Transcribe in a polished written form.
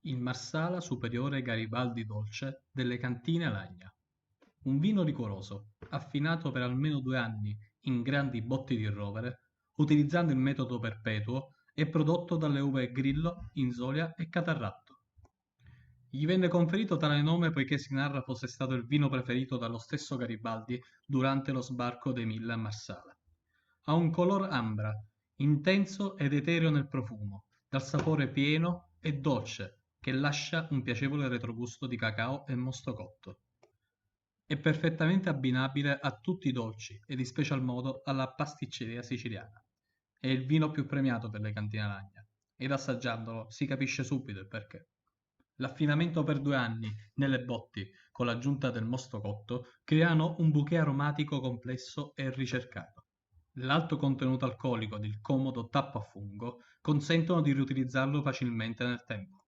Il Marsala Superiore Garibaldi Dolce delle Cantine Alagna. Un vino liquoroso, affinato per almeno 2 anni in grandi botti di rovere, utilizzando il metodo perpetuo, e prodotto dalle uve Grillo, Inzolia e Catarratto. Gli venne conferito tale nome poiché si narra fosse stato il vino preferito dallo stesso Garibaldi durante lo sbarco dei Mille a Marsala. Ha un color ambra, intenso ed etereo nel profumo, dal sapore pieno e dolce, che lascia un piacevole retrogusto di cacao e mosto cotto. È perfettamente abbinabile a tutti i dolci ed in special modo alla pasticceria siciliana. È il vino più premiato delle cantine Alagna ed assaggiandolo si capisce subito il perché. L'affinamento per 2 anni nelle botti con l'aggiunta del mosto cotto creano un bouquet aromatico complesso e ricercato. L'alto contenuto alcolico ed il comodo tappo a fungo consentono di riutilizzarlo facilmente nel tempo.